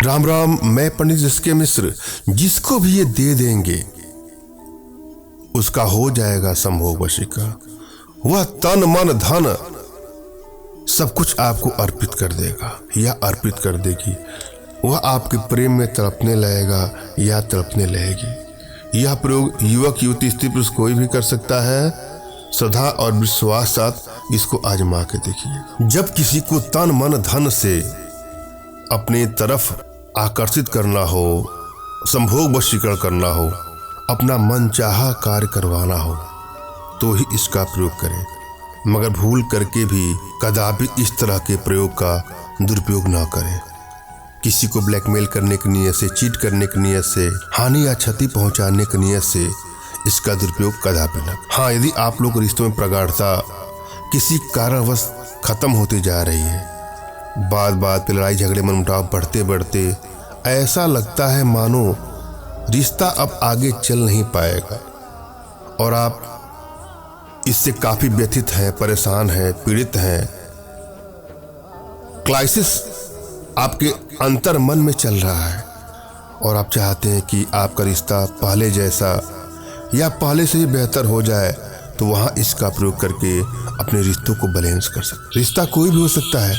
राम राम, मैं पंडित एसके मिश्र। जिसको भी ये दे देंगे उसका हो जाएगा संभोग वशीकरण। वह तन मन धन सब कुछ आपको अर्पित कर देगा या अर्पित कर देगी। वह आपके प्रेम में तड़पने लगेगा या तड़पने लगेगी। यह प्रयोग युवक युवती स्त्री पुरुष कोई भी कर सकता है। श्रद्धा और विश्वास साथ इसको आजमा के देखिए। जब किसी को तन मन धन से अपनी तरफ आकर्षित करना हो, संभोग वशीकरण करना हो, अपना मनचाहा कार्य करवाना हो तो ही इसका प्रयोग करें, मगर भूल करके भी कदापि इस तरह के प्रयोग का दुरुपयोग ना करें। किसी को ब्लैकमेल करने की नीयत से, चीट करने की नीयत से, हानि या क्षति पहुंचाने की नीयत से इसका दुरुपयोग कदापि न। हाँ, यदि आप लोग रिश्तों में प्रगाढ़ता किसी कारणवश खत्म होती जा रही है, बात बात पे लड़ाई झगड़े मनमुटाव बढ़ते बढ़ते ऐसा लगता है मानो रिश्ता अब आगे चल नहीं पाएगा और आप इससे काफी व्यथित हैं, परेशान हैं, पीड़ित हैं, क्राइसिस आपके अंतर मन में चल रहा है और आप चाहते हैं कि आपका रिश्ता पहले जैसा या पहले से ही बेहतर हो जाए, तो वहाँ इसका प्रयोग करके अपने रिश्तों को बैलेंस कर सकते। रिश्ता कोई भी हो सकता है,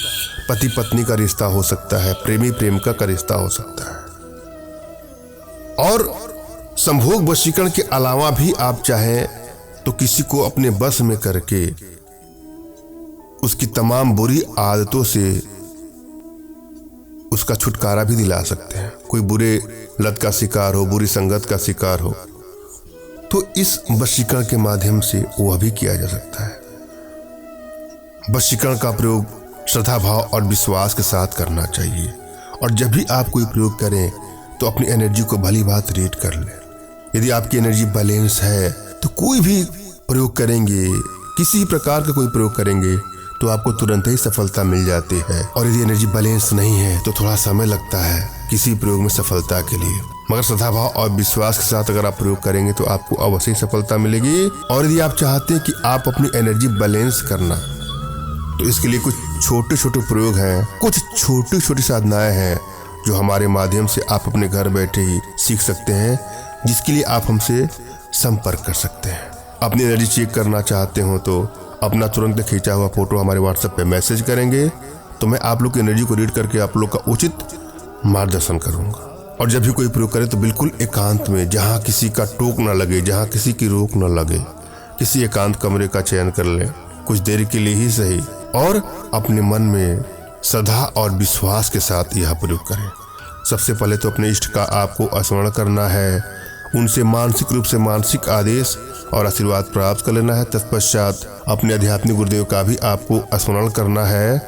पति पत्नी का रिश्ता हो सकता है, प्रेमी प्रेमिका का रिश्ता हो सकता है। और संभोग वशीकरण के अलावा भी आप चाहें तो किसी को अपने बस में करके उसकी तमाम बुरी आदतों से उसका छुटकारा भी दिला सकते हैं। कोई बुरे लत का शिकार हो, बुरी संगत का शिकार हो, तो इस वशीकरण के माध्यम से वह भी किया जा सकता है। वशीकरण का प्रयोग श्रद्धा भाव और विश्वास के साथ करना चाहिए और जब भी आप कोई प्रयोग करें तो अपनी एनर्जी को भली बात रीड कर लें। यदि आपकी एनर्जी बैलेंस है तो कोई भी प्रयोग करेंगे, किसी प्रकार का कोई प्रयोग करेंगे तो आपको तुरंत ही सफलता मिल जाती है। और यदि एनर्जी बैलेंस नहीं है तो थोड़ा समय लगता है किसी प्रयोग में सफलता के लिए, मगर श्रद्धा भाव और विश्वास के साथ अगर आप प्रयोग करेंगे तो आपको अवश्य सफलता मिलेगी। और यदि आप चाहते हैं कि आप अपनी एनर्जी बैलेंस करना, तो इसके लिए कुछ छोटे छोटे प्रयोग हैं, कुछ छोटी छोटी साधनाएं हैं जो हमारे माध्यम से आप अपने घर बैठे ही सीख सकते हैं, जिसके लिए आप हमसे संपर्क कर सकते हैं। अपनी एनर्जी चेक करना चाहते हो तो अपना तुरंत खींचा हुआ फोटो हमारे व्हाट्सएप पे मैसेज करेंगे तो मैं आप लोग की एनर्जी को रीड करके आप लोग का उचित मार्गदर्शन करूंगा। और जब भी कोई प्रयोग करे तो बिल्कुल एकांत में, जहां किसी का टोक न लगे, जहां किसी की रोक न लगे, किसी एकांत कमरे का चयन कर लें, कुछ देर के लिए ही सही, और अपने मन में श्रद्धा और विश्वास के साथ यह प्रयोग करें। सबसे पहले तो अपने इष्ट का आपको स्मरण करना है, उनसे मानसिक रूप से मानसिक आदेश और आशीर्वाद प्राप्त कर लेना है। तत्पश्चात अपने आध्यात्मिक गुरुदेव का भी आपको स्मरण करना है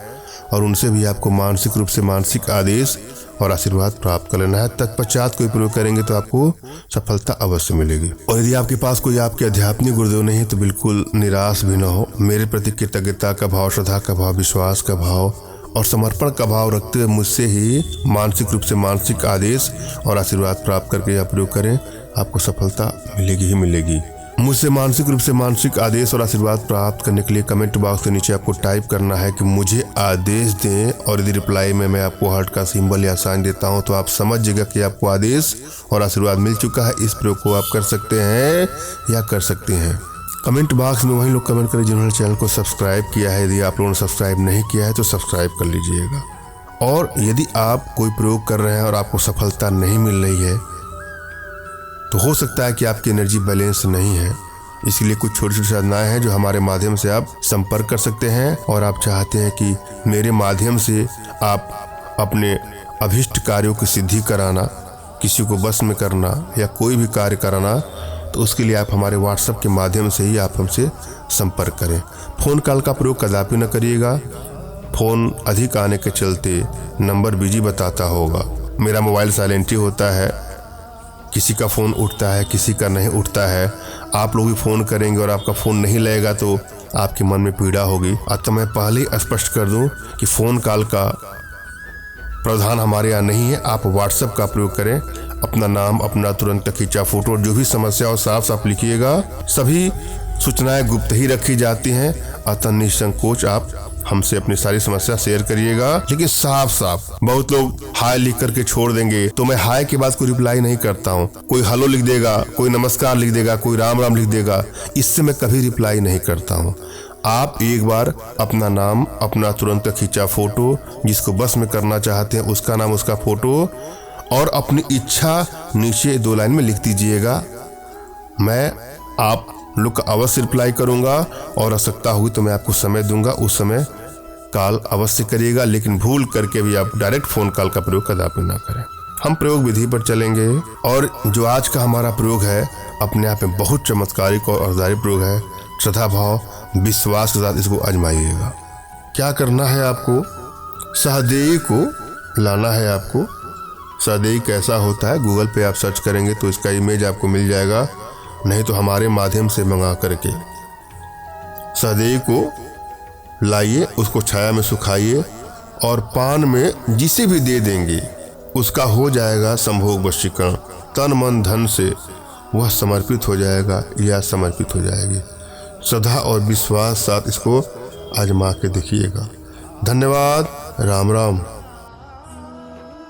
और उनसे भी आपको मानसिक रूप से मानसिक आदेश और आशीर्वाद प्राप्त कर लेना है। तत्पश्चात कोई प्रयोग करेंगे तो आपको सफलता अवश्य मिलेगी। और यदि आपके पास कोई आपके आध्यात्मिक गुरुदेव नहीं है तो बिल्कुल निराश भी न हो। मेरे प्रति कृतज्ञता का भाव, श्रद्धा का भाव, विश्वास का भाव और समर्पण का भाव रखते हुए मुझसे ही मानसिक रूप से मानसिक आदेश और आशीर्वाद प्राप्त करके यह प्रयोग करें, आपको सफलता मिलेगी ही मिलेगी। मुझसे मानसिक रूप से मानसिक आदेश और आशीर्वाद प्राप्त करने के लिए कमेंट बॉक्स के नीचे आपको टाइप करना है कि मुझे आदेश दें, और यदि रिप्लाई में मैं आपको हार्ट का सिंबल या साइन देता हूं तो आप समझ जाइएगा कि आपको आदेश और आशीर्वाद मिल चुका है। इस प्रयोग को आप कर सकते हैं या कर सकते हैं। कमेंट बॉक्स में वही लोग कमेंट करें जिन्होंने चैनल को सब्सक्राइब किया है। यदि आप लोगों ने सब्सक्राइब नहीं किया है तो सब्सक्राइब कर लीजिएगा। और यदि आप कोई प्रयोग कर रहे हैं और आपको सफलता नहीं मिल रही है तो हो सकता है कि आपकी एनर्जी बैलेंस नहीं है। इसलिए कुछ छोटी छोटी साधनाएं हैं जो हमारे माध्यम से आप संपर्क कर सकते हैं। और आप चाहते हैं कि मेरे माध्यम से आप अपने अभिष्ट कार्यों की सिद्धि कराना, किसी को बस में करना या कोई भी कार्य कराना, तो उसके लिए आप हमारे व्हाट्सएप के माध्यम से ही आप हमसे संपर्क करें। फ़ोन कॉल का प्रयोग कदापि न करिएगा। फ़ोन अधिक आने के चलते नंबर बिजी बताता होगा। मेरा मोबाइल साइलेंट ही होता है, किसी का फ़ोन उठता है, किसी का नहीं उठता है। आप लोग भी फ़ोन करेंगे और आपका फ़ोन नहीं लगेगा तो आपके मन में पीड़ा होगी। तो मैं पहले ही स्पष्ट कर दूं कि फ़ोन कॉल का प्रावधान हमारे यहाँ नहीं है। आप व्हाट्सएप का प्रयोग करें। अपना नाम, अपना तुरंत खींचा फोटो, जो भी समस्या हो साफ साफ लिखिएगा। सभी सूचनाएं गुप्त ही रखी जाती हैं, अतः निसंकोच आप हमसे अपनी सारी समस्या शेयर करिएगा, लेकिन साफ साफ। बहुत लोग हाय लिख करके छोड़ देंगे, तो मैं हाय के बाद कोई रिप्लाई नहीं करता हूँ। कोई हेलो लिख देगा, कोई नमस्कार लिख देगा, कोई राम राम लिख देगा, इससे मैं कभी रिप्लाई नहीं करता हूँ। आप एक बार अपना नाम, अपना तुरंत खींचा फोटो, जिसको बस में करना चाहते हैं उसका नाम, उसका फोटो और अपनी इच्छा नीचे 2 लाइन में लिख दीजिएगा। मैं आप लोग का अवश्य रिप्लाई करूंगा और आवश्यकता होगी तो मैं आपको समय दूंगा, उस समय कॉल अवश्य करिएगा। लेकिन भूल करके भी आप डायरेक्ट फ़ोन कॉल का प्रयोग कदापि ना करें। हम प्रयोग विधि पर चलेंगे और जो आज का हमारा प्रयोग है अपने आप में बहुत चमत्कारिक और अर्धारी प्रयोग है। श्रद्धा भाव विश्वास के साथ इसको आजमाइएगा। क्या करना है आपको, सहदेई को लाना है आपको। सहदेई कैसा होता है गूगल पे आप सर्च करेंगे तो इसका इमेज आपको मिल जाएगा, नहीं तो हमारे माध्यम से मंगा करके सहदेई को लाइए, उसको छाया में सुखाइए और पान में जिसे भी दे देंगे उसका हो जाएगा संभोग वशीकरण। तन मन धन से वह समर्पित हो जाएगा या समर्पित हो जाएगी। श्रद्धा और विश्वास साथ इसको आजमा के देखिएगा। धन्यवाद। राम राम।